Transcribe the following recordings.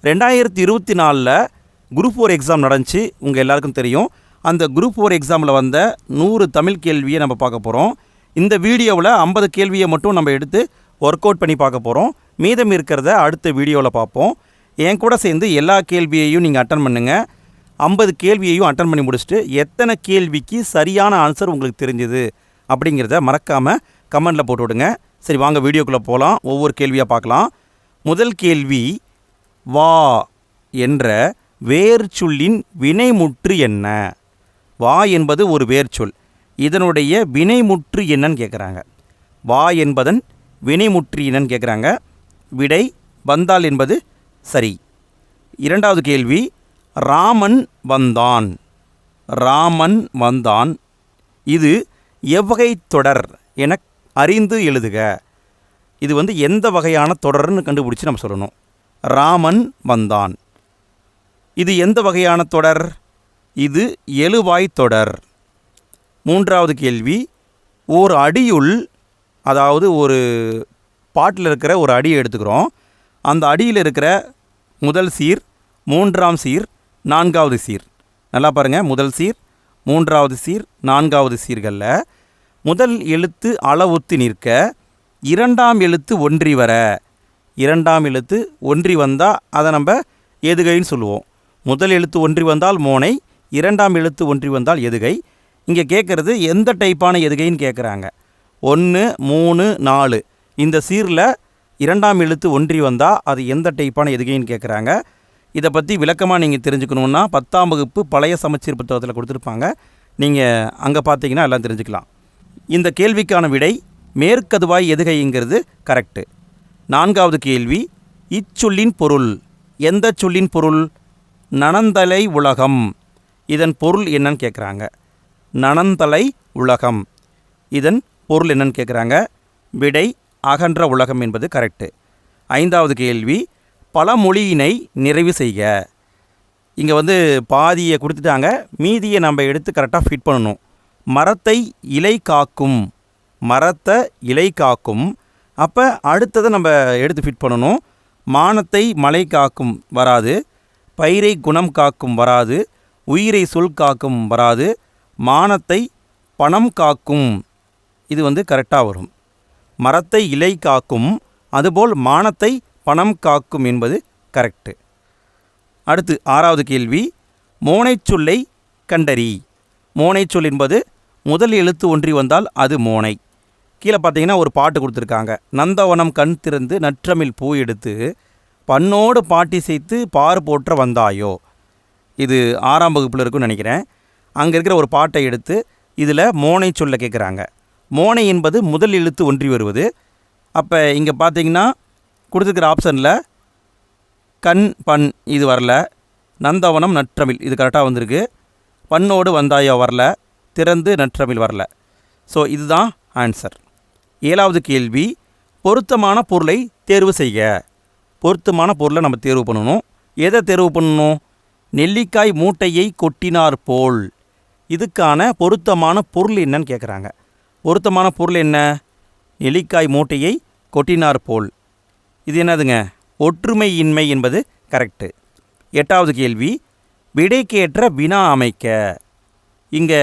2024 group 4 exam நடந்துச்சு. உங்கள் எல்லாருக்கும் தெரியும். அந்த குரூப் 4 எக்ஸாமில் வந்த 100 தமிழ் கேள்வியை நம்ம பார்க்க போகிறோம். இந்த வீடியோவில் 50 கேள்வியை மட்டும் நம்ம எடுத்து ஒர்க் அவுட் பண்ணி பார்க்க போகிறோம். மீதம் இருக்கிறத அடுத்த வீடியோவில் பார்ப்போம். என் கூட சேர்ந்து எல்லா கேள்வியையும் நீங்கள் அட்டன் பண்ணுங்கள். 50 கேள்வியையும் அட்டன் பண்ணி முடிச்சுட்டு எத்தனை கேள்விக்கு சரியான ஆன்சர் உங்களுக்கு தெரிஞ்சது அப்படிங்கிறத மறக்காமல் கமெண்டில் போட்டு விடுங்க. சரி, வாங்க வீடியோக்குள்ளே போகலாம். ஒவ்வொரு கேள்வியாக பார்க்கலாம். முதல் கேள்வி, வா என்ற வேர்ச்சொல்லின் வினைமுற்று என்ன? வா என்பது ஒரு வேர்ச்சொல். இதனுடைய வினைமுற்று என்னன்னு கேட்குறாங்க. வா என்பதன் வினைமுற்று என்னன்னு கேட்குறாங்க. விடை வந்தால் என்பது சரி. இரண்டாவது கேள்வி, ராமன் வந்தான். ராமன் வந்தான் இது எவ்வகை தொடர் என அறிந்து எழுதுக. இது எந்த வகையான தொடர்னு கண்டுபிடிச்சி நம்ம சொல்லணும். ராமன் வந்தான் இது எந்த வகையான தொடர்? இது எழுவாய் தொடர். மூன்றாவது கேள்வி, ஓர் அடியுள், அதாவது ஒரு பாட்டில் இருக்கிற ஒரு அடியை எடுத்துக்கிறோம். அந்த அடியில் இருக்கிற முதல் சீர், மூன்றாம் சீர், நான்காவது சீர். நல்லா பாருங்கள், முதல் சீர், மூன்றாவது சீர், நான்காவது சீர்களில் முதல் எழுத்து அளவுத்து நிற்க, இரண்டாம் எழுத்து ஒன்றி வர. இரண்டாம் எழுத்து ஒன்றி வந்தால் அதை நம்ம எதுகைன்னு சொல்லுவோம். முதல் எழுத்து ஒன்றி வந்தால் மோனை, இரண்டாம் எழுத்து ஒன்றி வந்தால் எதுகை. இங்கே கேட்குறது எந்த டைப்பான எதுகைன்னு கேட்குறாங்க. 1, 3, 4 இந்த சீரில் இரண்டாம் எழுத்து ஒன்றி வந்தால் அது எந்த டைப்பான எதுகைன்னு கேட்குறாங்க. இதை பற்றி விளக்கமாக நீங்கள் தெரிஞ்சுக்கணுன்னா 10ஆம் வகுப்பு பழைய சமச்சீர் புத்தகத்தில் கொடுத்துருப்பாங்க. நீங்கள் அங்கே பார்த்தீங்கன்னா எல்லாம் தெரிஞ்சுக்கலாம். இந்த கேள்விக்கான விடை மேற்கதுவாய் எதுகைங்கிறது கரெக்டு. நான்காவது கேள்வி, இச்சொல்லின் பொருள். எந்த சொல்லின் பொருள்? நனந்தலை உலகம். இதன் பொருள் என்னன்னு கேட்குறாங்க. நனந்தலை உலகம் இதன் பொருள் என்னன்னு கேட்குறாங்க. விடை அகன்ற உலகம் என்பது கரெக்டு. ஐந்தாவது கேள்வி, பழமொழியினை நிறைவு செய்க. இங்கே பாதியை கொடுத்துட்டாங்க, மீதியை நம்ம எடுத்து கரெக்டாக ஃபிட் பண்ணணும். மரத்தை இலை காக்கும். மரத்தை இலை காக்கும். அப்போ அடுத்ததை நம்ம எடுத்து ஃபிட் பண்ணணும். மானத்தை மலை காக்கும் வராது. பயிரை குணம் காக்கும் வராது. உயிரை சொல் காக்கும் வராது. மானத்தை பணம் காக்கும் இது கரெக்டாக வரும். மரத்தை இலை காக்கும், அதுபோல் மானத்தை பணம் காக்கும் என்பது கரெக்டு. அடுத்து ஆறாவது கேள்வி, மோனைச்சொல்லை கண்டறி. மோனைச்சொல் என்பது முதல் எழுத்து ஒன்றி வந்தால் அது மோனை. கீழே பார்த்தீங்கன்னா ஒரு பாட்டு கொடுத்துருக்காங்க. நந்தவனம் கண் திறந்து நற்றமிழ் பூ எடுத்து பண்ணோடு பாட்டி சேர்த்து பார் போற்ற வந்தாயோ. இது 6ஆம் வகுப்பில் இருக்குன்னு நினைக்கிறேன். அங்கே இருக்கிற ஒரு பாட்டை எடுத்து இதில் மோனை சொல்ல கேட்குறாங்க. மோனை என்பது முதல் எழுத்து ஒன்றி வருவது. அப்போ இங்கே பார்த்தீங்கன்னா கொடுத்துருக்கிற ஆப்ஷனில் கண் பண் இது வரல. நந்தவனம் நற்றமிழ் இது கரெக்டாக வந்திருக்கு. பண்ணோடு வந்தாயோ வரல. திறந்து நற்றமிழ் வரல. ஸோ இதுதான் ஆன்சர். ஏழாவது கேள்வி, பொருத்தமான பொருளை தேர்வு செய்க. பொருத்தமான பொருளை நம்ம தேர்வு பண்ணணும். எதை தேர்வு பண்ணணும்? நெல்லிக்காய் மூட்டையை கொட்டினார் போல். இதுக்கான பொருத்தமான பொருள் என்னன்னு கேட்குறாங்க. பொருத்தமான பொருள் என்ன? நெல்லிக்காய் மூட்டையை கொட்டினார் போல். இது என்னதுங்க? ஒற்றுமையின்மை என்பது கரெக்டு. எட்டாவது கேள்வி, விடைக்கேற்ற வினா அமைக்க. இங்கே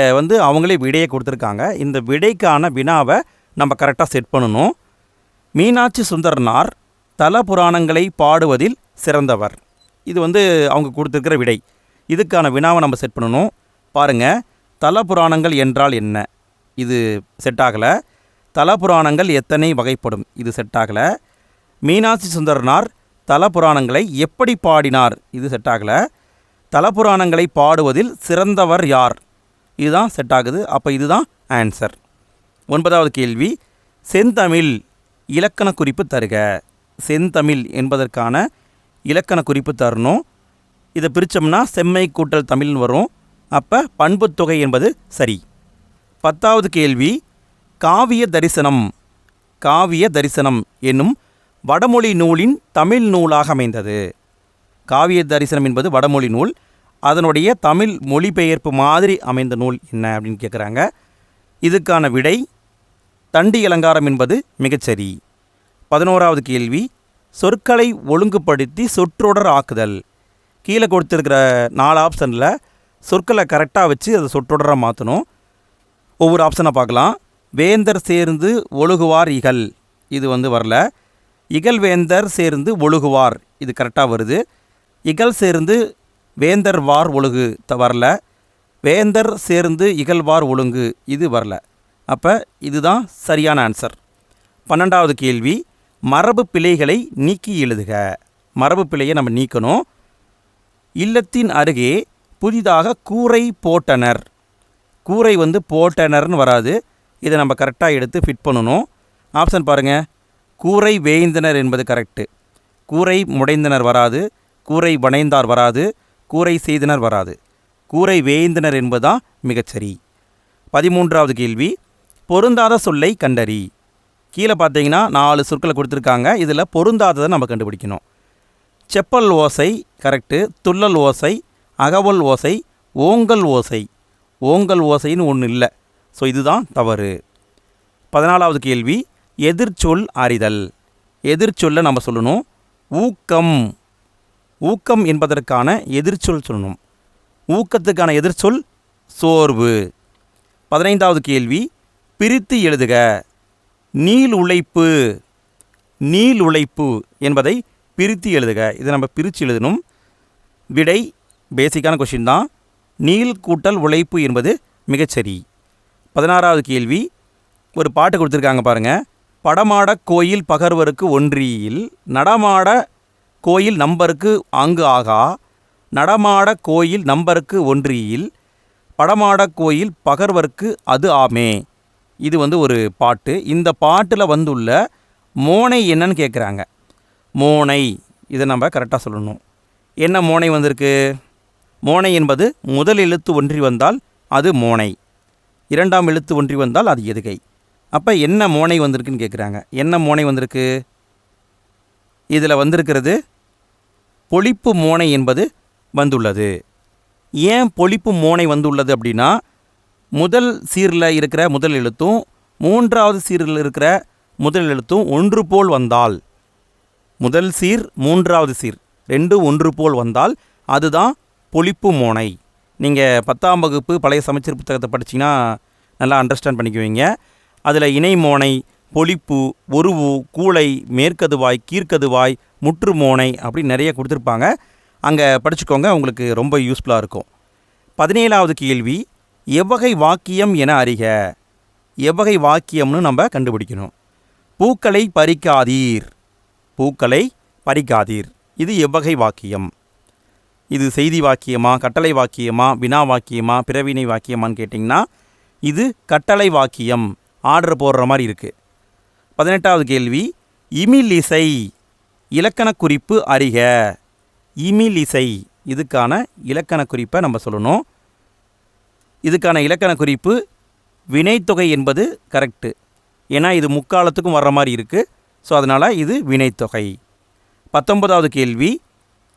அவங்களே விடையை கொடுத்துருக்காங்க. இந்த விடைக்கான வினாவை நம்ம கரெக்டாக செட் பண்ணணும். மீனாட்சி சுந்தரனார் தல புராணங்களை பாடுவதில் சிறந்தவர். இது அவங்க கொடுத்துருக்கிற விடை. இதுக்கான வினாவை நம்ம செட் பண்ணணும். பாருங்கள், தல புராணங்கள் என்றால் என்ன? இது செட் ஆகலை. தல புராணங்கள் எத்தனை வகைப்படும்? இது செட் ஆகலை. மீனாட்சி சுந்தரனார் தல புராணங்களை எப்படி பாடினார்? இது செட் ஆகலை. தல புராணங்களை பாடுவதில் சிறந்தவர் யார்? இதுதான் செட் ஆகுது. அப்போ இதுதான் ஆன்சர். 9வது கேள்வி, செந்தமிழ் இலக்கண குறிப்பு தருக. செந்தமிழ் என்பதற்கான இலக்கண குறிப்பு தரணும். இதை பிரித்தோம்னா செம்மை கூட்டல் தமிழ்னு வரும். அப்போ பண்புத்தொகை என்பது சரி. 10வது கேள்வி, காவிய தரிசனம். காவிய தரிசனம் என்னும் வடமொழி நூலின் தமிழ் நூலாக அமைந்தது. காவிய தரிசனம் என்பது வடமொழி நூல். அதனுடைய தமிழ் மொழிபெயர்ப்பு மாதிரி அமைந்த நூல் என்ன அப்படின்னு கேட்குறாங்க. இதுக்கான விடை தண்டி அலங்காரம் என்பது மிகச்சரி. 11வது கேள்வி, சொற்களை ஒழுங்குபடுத்தி சொற்றொடர் ஆக்குதல். கீழே கொடுத்துருக்கிற 4 ஆப்ஷனில் சொற்களை கரெக்டாக வச்சு அதை சொற்றொடராக மாற்றணும். ஒவ்வொரு ஆப்ஷனை பார்க்கலாம். வேந்தர் சேர்ந்து ஒழுகுவார் இகல், இது வரல. இகழ்வேந்தர் சேர்ந்து ஒழுகுவார், இது கரெக்டாக வருது. இகழ் சேர்ந்து வேந்தர் வார் ஒழுகு வரல. வேந்தர் சேர்ந்து இகழ்வார் ஒழுங்கு, இது வரல. அப்போ இதுதான் சரியான ஆன்சர். 12வது கேள்வி, மரபு பிழைகளை நீக்கி எழுதுக. மரபு பிழையை நம்ம நீக்கணும். இல்லத்தின் அருகே புதிதாக கூரை போட்டனர். கூரை போட்டனர்னு வராது. இதை நம்ம கரெக்டாக எடுத்து ஃபிட் பண்ணணும். ஆப்ஷன் பாருங்கள். கூரை வேய்ந்தனர் என்பது கரெக்டு. கூரை முடைந்தனர் வராது. கூரை வணைந்தார் வராது. கூரை செய்தனர் வராது. கூரை வேய்ந்தனர் என்பதுதான் மிகச்சரி. 13வது கேள்வி, பொருந்தாத சொல்லை கண்டறி. கீழே பார்த்தீங்கன்னா 4 சொற்களை கொடுத்துருக்காங்க. இதில் பொருந்தாததை நம்ம கண்டுபிடிக்கணும். செப்பல் ஓசை கரெக்டு. துள்ளல் ஓசை, அகவல் ஓசை, ஓங்கல் ஓசை. ஓங்கல் ஓசைன்னு ஒன்று இல்லை. ஸோ இதுதான் தவறு. 14வது கேள்வி, எதிர்ச்சொல் அறிதல். எதிர்ச்சொல்லை நம்ம சொல்லணும். ஊக்கம். ஊக்கம் என்பதற்கான எதிர்ச்சொல் சொல்லணும். ஊக்கத்துக்கான எதிர்ச்சொல் சோர்வு. 15வது கேள்வி, பிரித்து எழுதுக. நீள் உழைப்பு. நீள் உழைப்பு என்பதை பிரித்து எழுதுக. இதை நம்ம பிரித்து எழுதணும். விடை பேசிக்கான கொஷின் தான். நீள் கூட்டல் உழைப்பு என்பது மிகச்சரி. 16வது கேள்வி, ஒரு பாட்டு கொடுத்துருக்காங்க பாருங்கள். படமாட கோயில் பகர்வருக்கு ஒன்றியில் நடமாட கோயில் நம்பருக்கு அங்கு ஆகா. நடமாட கோயில் நம்பருக்கு ஒன்றியில் படமாட கோயில் பகர்வருக்கு அது ஆமே. இது ஒரு பாட்டு. இந்த பாட்டில் வந்துள்ள மோனை என்னன்னு கேட்குறாங்க. மோனை, இதை நம்ம கரெக்டாக சொல்லணும். என்ன மோனை வந்திருக்கு? மோனை என்பது முதல் எழுத்து ஒன்றி வந்தால் அது மோனை, 2ஆம் எழுத்து ஒன்றி வந்தால் அது எதுகை. அப்போ என்ன மோனை வந்திருக்குன்னு கேட்குறாங்க. என்ன மோனை வந்திருக்கு? இதில் வந்திருக்கிறது பொழிப்பு மோனை என்பது வந்துள்ளது. ஏன் பொழிப்பு மோனை வந்துள்ளது அப்படின்னா, முதல் சீரில் இருக்கிற முதல் எழுத்தும் 3ஆவது சீரில் இருக்கிற முதல் எழுத்தும் ஒன்று போல் வந்தால், முதல் சீர் 3ஆவது சீர் ரெண்டும் ஒன்று போல் வந்தால் அதுதான் பொழிப்பு மோனை. நீங்கள் 10ஆம் வகுப்பு பழைய சமச்சீர் புத்தகத்தை படிச்சிங்கன்னா நல்லா அண்டர்ஸ்டாண்ட் பண்ணிக்குவீங்க. அதில் இணை மோனை, பொழிப்பு, ஒருவு, கூளை, மேற்கதுவாய், கீழ்கதுவாய், முற்று மோனை அப்படி நிறைய கொடுத்துருப்பாங்க. அங்கே படிச்சுக்கோங்க, உங்களுக்கு ரொம்ப யூஸ்ஃபுல்லாக இருக்கும். 17வது கேள்வி, எவ்வகை வாக்கியம் என அறிக. எவ்வகை வாக்கியம்னு நம்ம கண்டுபிடிக்கணும். பூக்களை பறிக்காதீர். பூக்களை பறிக்காதீர், இது எவ்வகை வாக்கியம்? இது செய்தி வாக்கியமா, கட்டளை வாக்கியமா, வினா வாக்கியமா, பிறவினை வாக்கியமான்னு கேட்டிங்கன்னா இது கட்டளை வாக்கியம். ஆர்டர் போடுற மாதிரி இருக்குது. 18வது கேள்வி, இமிலிசை இலக்கண குறிப்பு அறிக. இமிலிசை, இதுக்கான இலக்கண குறிப்பை நம்ம சொல்லணும். இதுக்கான இலக்கண குறிப்பு வினைத்தொகை என்பது கரெக்டு. ஏன்னா இது முக்காலத்துக்கும் வர்ற மாதிரி இருக்குது. ஸோ அதனால் இது வினைத்தொகை. 19வது கேள்வி,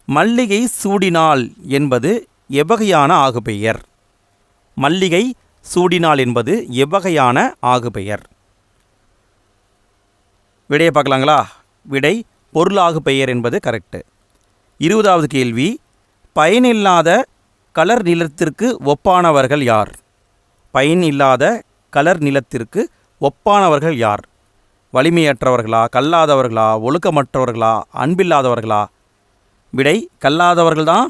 மல்லிகை சூடினாள் என்பது எவ்வகையான ஆகுபெயர்? மல்லிகை சூடினாள் என்பது எவ்வகையான ஆகுபெயர்? விடையை பார்க்கலாங்களா? விடை பொருளாகு பெயர் என்பது கரெக்டு. 20வது கேள்வி, பயனில்லாத கலர் நிலத்திற்கு ஒப்பானவர்கள் யார்? பயன் இல்லாத கலர் நிலத்திற்கு ஒப்பானவர்கள் யார்? வலிமையற்றவர்களா, கல்லாதவர்களா, ஒழுக்கமற்றவர்களா, அன்பில்லாதவர்களா? விடை கல்லாதவர்கள்தான்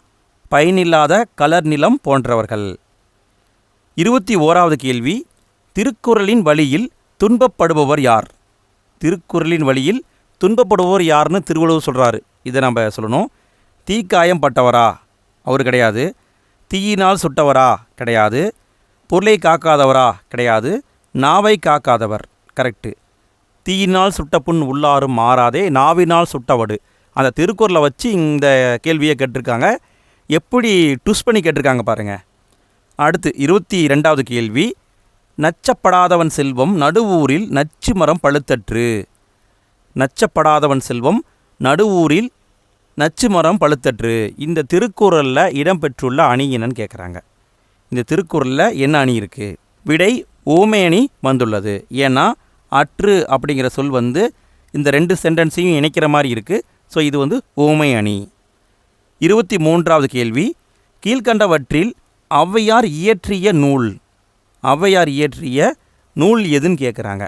பயனில்லாத கலர் நிலம் போன்றவர்கள். 21வது கேள்வி, திருக்குறளின் வழியில் துன்பப்படுபவர் யார்? திருக்குறளின் வழியில் துன்பப்படுபவர் யாருன்னு திருவள்ளுவர் சொல்கிறாரு. இதை நம்ம சொல்லணும். தீக்காயம் பட்டவரா? அவர் கிடையாது. தீயினால் சுட்டவரா? கிடையாது. பொருளை காக்காதவரா? கிடையாது. நாவை காக்காதவர் கரெக்டு. தீயினால் சுட்ட புண் உள்ளாரும் மாறாதே, நாவினால் சுட்டவடு. அந்த திருக்குறளை வச்சு இந்த கேள்வியை கேட்டிருக்காங்க. எப்படி ட்விஸ்ட் பண்ணி கேட்டிருக்காங்க பாருங்கள். அடுத்து 22வது கேள்வி, நச்சப்படாதவன் செல்வம் நடுவூரில் நச்சு மரம் பழுத்தற்று. நச்சப்படாதவன் செல்வம் நடுவூரில் நச்சு மரம் பழுத்தற்று. இந்த திருக்குறளில் இடம்பெற்றுள்ள அணி என்னன்னு கேட்குறாங்க. இந்த திருக்குறளில் என்ன அணி இருக்குது? விடை ஓமை அணி வந்துள்ளது. ஏன்னா அற்று அப்படிங்கிற சொல் இந்த 2 சென்டென்ஸையும் இணைக்கிற மாதிரி இருக்குது. ஸோ இது வந்து ஊமை அணி. 23வது கேள்வி, கீழ்கண்டவற்றில் ஔவையார் இயற்றிய நூல், ஔவையார் இயற்றிய நூல் எதுன்னு கேட்குறாங்க.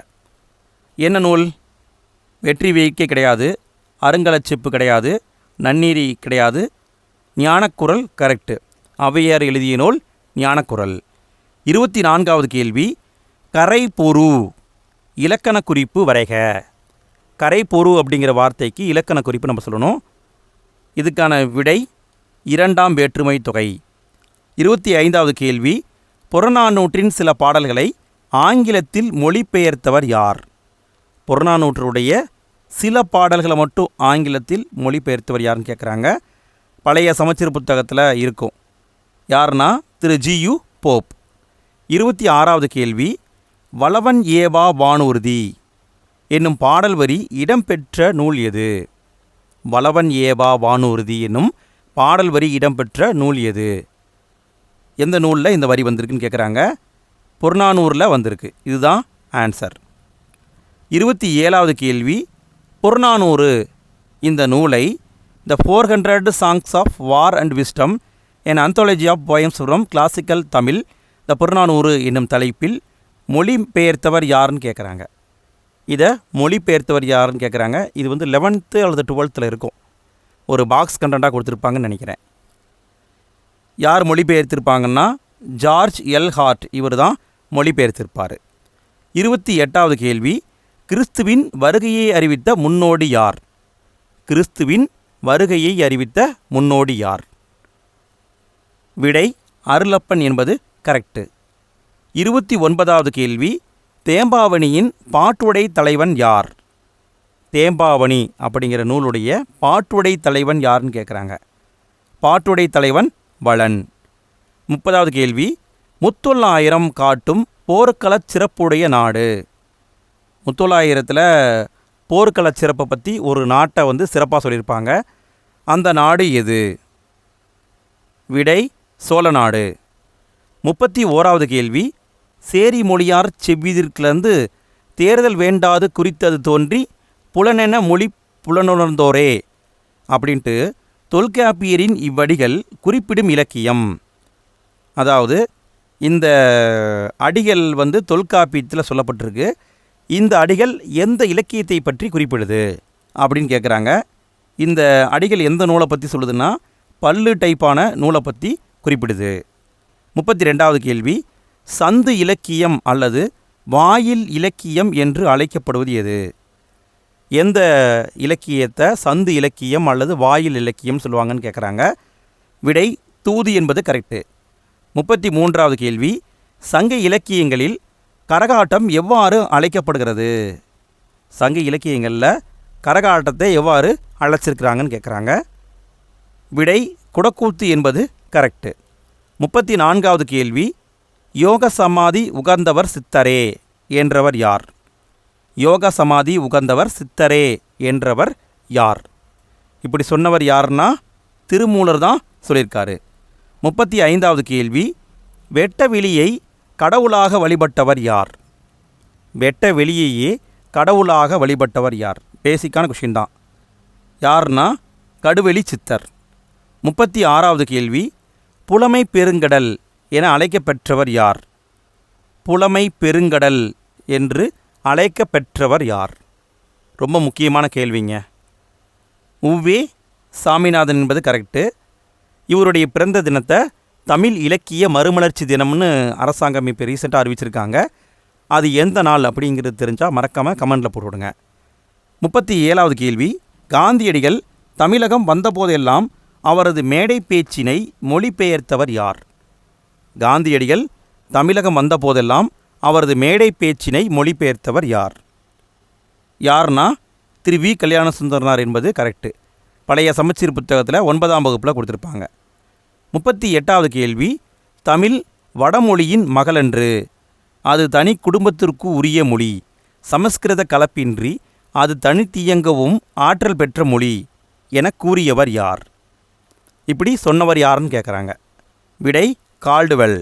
என்ன நூல்? வெற்றி வேய்க்கை கிடையாது, அருங்கலச்சிப்பு கிடையாது, நன்னீரி கிடையாது, ஞானக்குரல் கரெக்டு. ஔவையார் எழுதிய நூல் ஞானக்குரல். 24வது கேள்வி, கரைபொரு இலக்கண குறிப்பு வரைக. கரைபொரு அப்படிங்கிற வார்த்தைக்கு இலக்கண குறிப்பு நம்ம சொல்லணும். இதுக்கான விடை 2ஆம் வேற்றுமை தொகை. 25வது கேள்வி, புறநானூற்றின் சில பாடல்களை ஆங்கிலத்தில் மொழிபெயர்த்தவர் யார்? புறநானூற்றுடைய சில பாடல்களை மட்டும் ஆங்கிலத்தில் மொழிபெயர்த்தவர் யாருன்னு கேட்குறாங்க. பழைய சமச்சீர் புத்தகத்தில் இருக்கும். யாருன்னா திரு ஜியு போப். 26வது கேள்வி, வளவன் ஏவா வானூர்தி என்னும் பாடல் வரி இடம்பெற்ற நூல் எது? வளவன் ஏவா வானூர்தி என்னும் பாடல் வரி இடம்பெற்ற நூல் எது? எந்த நூலில் இந்த வரி வந்திருக்குன்னு கேட்குறாங்க. புறநானூரில் வந்திருக்கு. இதுதான் ஆன்சர். 27வது கேள்வி, புறநானூறு இந்த நூலை the 400 songs of war and wisdom an anthology of poems from classical Tamil the Purananuru என்னும் தலைப்பில் மொழிபெயர்த்தவர் யாருன்னு கேட்குறாங்க. இதை மொழிபெயர்த்தவர் யாருன்னு கேட்குறாங்க. இது வந்து 11th அல்லது 12th இருக்கும். ஒரு பாக்ஸ் கண்டென்ட்டாக கொடுத்துருப்பாங்கன்னு நினைக்கிறேன். யார் மொழிபெயர்த்திருப்பாங்கன்னா ஜார்ஜ் எல் ஹார்ட், இவர் தான் மொழிபெயர்த்திருப்பார். 28வது கேள்வி, கிறிஸ்துவின் வருகையை அறிவித்த முன்னோடி யார்? கிறிஸ்துவின் வருகையை அறிவித்த முன்னோடி யார்? விடை அருளப்பன் என்பது கரெக்டு. 29வது கேள்வி, தேம்பாவணியின் பாட்டுடை தலைவன் யார்? தேம்பாவணி அப்படிங்கிற நூலுடைய பாட்டுடை தலைவன் யாருன்னு கேட்குறாங்க. பாட்டுடை தலைவன் வளன். 30வது கேள்வி, முத்தொள்ளாயிரம் காட்டும் போர்க்களச் சிறப்புடைய நாடு. முத்தொள்ளாயிரத்தில் போர்க்களச் சிறப்பை பற்றி ஒரு நாட்டை வந்து சிறப்பாக சொல்லியிருப்பாங்க. அந்த நாடு எது? விடை சோழ நாடு. 31வது கேள்வி, சேரி மொழியார் செவ்விதிர்க்கிலந்து தேர்தல் வேண்டாது குறித்தது தோன்றி புலனென மொழி புலனுணர்ந்தோரே அப்படின்ட்டு தொல்காப்பியரின் இவ்வடிகள் குறிப்பிடும் இலக்கியம். அதாவது இந்த அடிகள் வந்து தொல்காப்பியத்தில் சொல்லப்பட்டிருக்கு. இந்த அடிகள் எந்த இலக்கியத்தை பற்றி குறிப்பிடுது அப்படின்னு கேட்குறாங்க. இந்த அடிகள் எந்த நூலை பற்றி சொல்லுதுன்னா பல்லு டைப்பான நூலை பற்றி குறிப்பிடுது. 32வது கேள்வி, சந்து இலக்கியம் அல்லது வாயில் இலக்கியம் என்று அழைக்கப்படுவது எது? எந்த இலக்கியத்தை சந்து இலக்கியம் அல்லது வாயில் இலக்கியம் சொல்லுவாங்கன்னு கேட்குறாங்க. விடை தூது என்பது கரெக்டு. 33வது கேள்வி, சங்க இலக்கியங்களில் கரகாட்டம் எவ்வாறு அழைக்கப்படுகிறது? சங்க இலக்கியங்களில் கரகாட்டத்தை எவ்வாறு அழைச்சிருக்கிறாங்கன்னு கேட்குறாங்க. விடை குடக்கூத்து என்பது கரெக்டு. 34வது கேள்வி, யோக சமாதி உகந்தவர் சித்தரே என்றவர் யார்? யோக சமாதி உகந்தவர் சித்தரே என்றவர் யார்? இப்படி சொன்னவர் யாருன்னா திருமூலர் தான் சொல்லியிருக்காரு. 35வது கேள்வி, வெட்ட வெளியை கடவுளாக வழிபட்டவர் யார்? வெட்ட வெளியையே கடவுளாக வழிபட்டவர் யார்? பேசிக்கான கொஷின் தான். யார்னா கடுவெளி சித்தர். 36வது கேள்வி, புலமை பெருங்கடல் என அழைக்கப்பெற்றவர் யார்? புலமை பெருங்கடல் என்று அழைக்கப்பெற்றவர் யார்? ரொம்ப முக்கியமான கேள்விங்க. உவே சாமிநாதன் என்பது கரெக்டு. இவருடைய பிறந்த தினத்தை தமிழ் இலக்கிய மறுமலர்ச்சி தினம்னு அரசாங்கம் இப்போ ரீசெண்டாக அறிவிச்சிருக்காங்க. அது எந்த நாள் அப்படிங்கிறது தெரிஞ்சால் மறக்காமல் கமெண்டில் போட்டுவிடுங்க. 37வது கேள்வி, காந்தியடிகள் தமிழகம் வந்தபோதெல்லாம் அவரது மேடை பேச்சினை மொழிபெயர்த்தவர் யார்? காந்தியடிகள் தமிழகம் வந்தபோதெல்லாம் அவரது மேடை பேச்சினை மொழிபெயர்த்தவர் யார்? யார்னா திரு வி கல்யாண சுந்தரனார் என்பது கரெக்டு. பழைய சமச்சீர் புத்தகத்தில் 9ஆம் வகுப்பில் கொடுத்துருப்பாங்க. 38வது கேள்வி, தமிழ் வடமொழியின் மகளன்று, அது தனி குடும்பத்திற்கு உரிய மொழி, சமஸ்கிருத கலப்பின்றி அது தனித்தியங்கவும் ஆற்றல் பெற்ற மொழி என கூறியவர் யார்? இப்படி சொன்னவர் யாருன்னு கேட்குறாங்க. விடை கால்டுவெல்.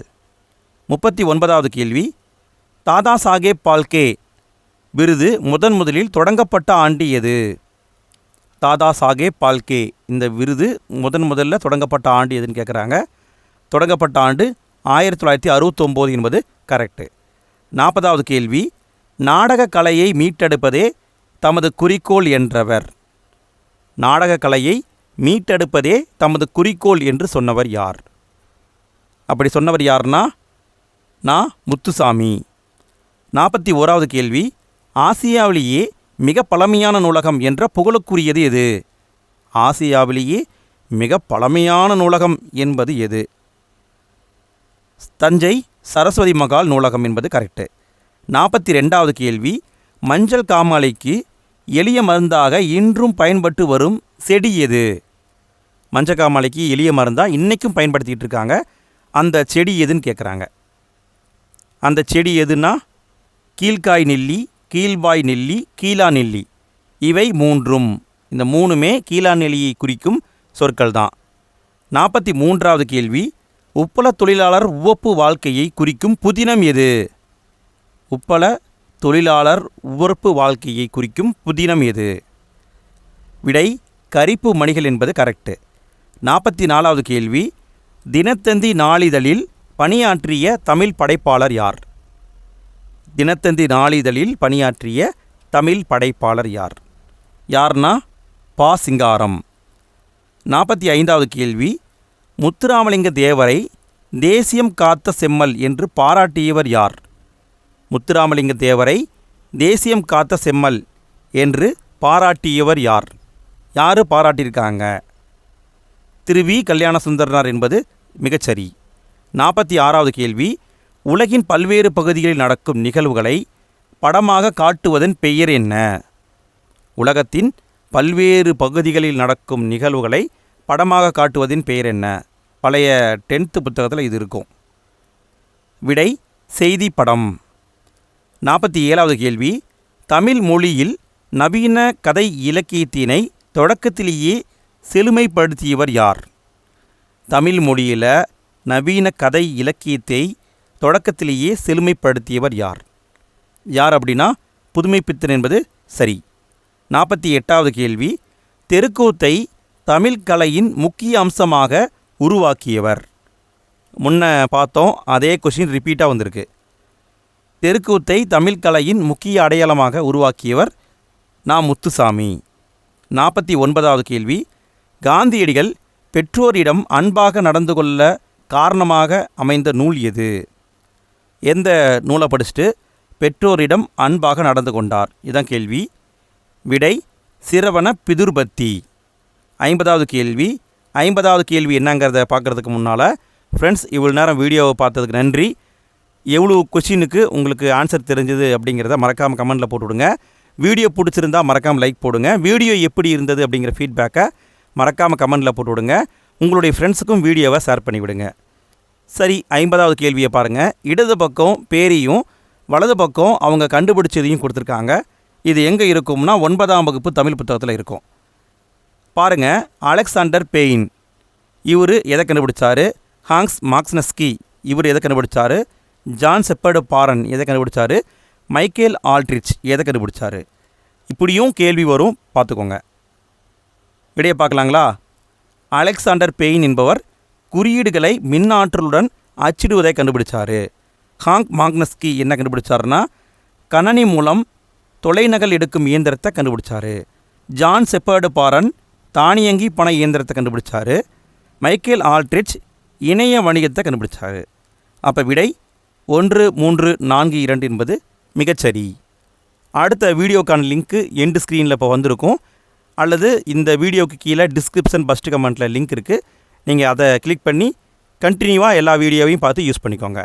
39வது கேள்வி, தாதா சாஹேப் பால்கே விருது முதலில் தொடங்கப்பட்ட ஆண்டு எது? தாதா சாஹேப் பால்கே இந்த விருது முதல்ல தொடங்கப்பட்ட ஆண்டு எதுன்னு கேட்குறாங்க. தொடங்கப்பட்ட ஆண்டு 1969 என்பது கரெக்டு. 40வது கேள்வி, நாடகக் கலையை மீட்டெடுப்பதே தமது குறிக்கோள் என்றவர். நாடகக் கலையை மீட்டெடுப்பதே தமது குறிக்கோள் என்று சொன்னவர் யார்? அப்படி சொன்னவர் யார்னா முத்துசாமி. 41வது கேள்வி, ஆசியாவிலேயே மிக பழமையான நூலகம் என்ற புகழுக்குரியது எது? ஆசியாவிலேயே மிக பழமையான நூலகம் என்பது எது? தஞ்சை சரஸ்வதி மகால் நூலகம் என்பது கரெக்டு. 42வது கேள்வி, மஞ்சள் காமாலைக்கு எளிய மருந்தாக இன்றும் பயன்பட்டு வரும் செடி எது? மஞ்சள் காமாலைக்கு எளிய மருந்தாக இன்றைக்கும் பயன்படுத்திகிட்டு இருக்காங்க. அந்த செடி எதுன்னு கேட்குறாங்க. அந்த செடி எதுனா கீழ்காய் நெல்லி, கீழ்வாய் நெல்லி, கீழா நெல்லி. இவை மூன்றும், இந்த மூணுமே கீழா நெல்லியை குறிக்கும் சொற்கள் தான். 43வது கேள்வி, உப்பள தொழிலாளர் உவப்பு வாழ்க்கையை குறிக்கும் புதினம் எது? உப்பள தொழிலாளர் உவப்பு வாழ்க்கையை குறிக்கும் புதினம் எது? விடை கரிப்பு மணிகள் என்பது கரெக்டு. 44வது கேள்வி, தினத்தந்தி நாளிதழில் பணியாற்றிய தமிழ் படைப்பாளர் யார்? தினத்தந்தி நாளிதழில் பணியாற்றிய தமிழ் படைப்பாளர் யார்? யார்னா பா. சிங்காரம். 45வது கேள்வி, முத்துராமலிங்க தேவரை தேசியம் காத்த செம்மல் என்று பாராட்டியவர் யார்? முத்துராமலிங்க தேவரை தேசியம் காத்த செம்மல் என்று பாராட்டியவர் யார்? யார் பாராட்டியிருக்காங்க? திரு வி. கல்யாண சுந்தரனார் என்பது மிகச்சரி. 46வது கேள்வி, உலகின் பல்வேறு பகுதிகளில் நடக்கும் நிகழ்வுகளை படமாக காட்டுவதன் பெயர் என்ன? உலகத்தின் பல்வேறு பகுதிகளில் நடக்கும் நிகழ்வுகளை படமாக காட்டுவதின் பெயர் என்ன? பழைய 10th புத்தகத்தில் இது இருக்கும். விடை செய்தி படம். 47வது கேள்வி, தமிழ் மொழியில் நவீன கதை இலக்கியத்தினை தொடக்கத்திலேயே செழுமைப்படுத்தியவர் யார்? தமிழ் மொழியில் நவீன கதை இலக்கியத்தை தொடக்கத்திலேயே செழுமைப்படுத்தியவர் யார்? யார் அப்படின்னா புதுமைப்பித்தன் என்பது சரி. 48வது கேள்வி, தெருக்கூத்தை தமிழ் கலையின் முக்கிய அம்சமாக உருவாக்கியவர். முன்ன பார்த்தோம், அதே கொஷின் ரிப்பீட்டாக வந்திருக்கு. தெருக்கூத்தை தமிழ் கலையின் முக்கிய அடையாளமாக உருவாக்கியவர் முத்துசாமி. 49வது கேள்வி, காந்தியடிகள் பெற்றோரிடம் அன்பாக நடந்து கொள்ள காரணமாக அமைந்த நூல் எது? எந்த நூலை படிச்சுட்டு பெற்றோரிடம் அன்பாக நடந்து கொண்டார்? இதுதான் கேள்வி. விடை சிரவண பிதுர்பத்தி. 50வது கேள்வி. 50வது கேள்வி என்னங்கிறத பார்க்குறதுக்கு முன்னால் ஃப்ரெண்ட்ஸ், இவ்வளோ நேரம் வீடியோவை பார்த்ததுக்கு நன்றி. எவ்வளோ கொஷினுக்கு உங்களுக்கு ஆன்சர் தெரிஞ்சது அப்படிங்கிறத மறக்காமல் கமெண்ட்டில் போட்டுவிடுங்க. வீடியோ பிடிச்சிருந்தால் மறக்காமல் லைக் போடுங்க. வீடியோ எப்படி இருந்தது அப்படிங்கிற ஃபீட்பேக்கை மறக்காமல் கமெண்ட்டில் போட்டுவிடுங்க. உங்களுடைய ஃப்ரெண்ட்ஸுக்கும் வீடியோவை ஷேர் பண்ணிவிடுங்க. சரி, 50வது கேள்வியை பாருங்கள். இடது பக்கம் பேரையும் வலது பக்கம் அவங்க கண்டுபிடிச்சதையும் கொடுத்துருக்காங்க. இது எங்கே இருக்கும்னா 9ஆம் வகுப்பு தமிழ் புத்தகத்தில் இருக்கும். பாருங்கள், அலெக்சாண்டர் பெயின் இவர் எதை கண்டுபிடிச்சாரு? ஹாங்ஸ் மாக்ஸ்னஸ்கி இவர் எதை கண்டுபிடிச்சாரு? ஜான் செப்பர்டு பாரன் எதை கண்டுபிடிச்சாரு? மைக்கேல் ஆல்ட்ரிச் எதை கண்டுபிடிச்சாரு? இப்படியும் கேள்வி வரும், பார்த்துக்கோங்க. விடையை பார்க்கலாங்களா? அலெக்சாண்டர் பெயின் என்பவர் குறியீடுகளை மின்னாற்றலுடன் அச்சிடுவதை கண்டுபிடிச்சார். ஹாங் மாக்னஸ்கி என்ன கண்டுபிடிச்சாருன்னா கணனி மூலம் தொலைநகல் எடுக்கும் இயந்திரத்தை கண்டுபிடிச்சார். ஜான் செப்பர்டு பாரன் தானியங்கி பண இயந்திரத்தை கண்டுபிடிச்சார். மைக்கேல் ஆல்ட்ரிச் இணைய வணிகத்தை கண்டுபிடிச்சார். அப்போ விடை 1, 3, 4, 2 என்பது மிகச்சரி. அடுத்த வீடியோக்கான லிங்க்கு எண்டு ஸ்க்ரீனில் இப்போ வந்திருக்கும், அல்லது இந்த வீடியோவுக்கு கீழே டிஸ்கிரிப்ஷன் ஃபஸ்ட்டு கமெண்ட்டில் லிங்க் இருக்குது. நீங்கள் அதை கிளிக் பண்ணி கண்டினியூவாக எல்லா வீடியோவையும் பார்த்து யூஸ் பண்ணிக்கோங்க.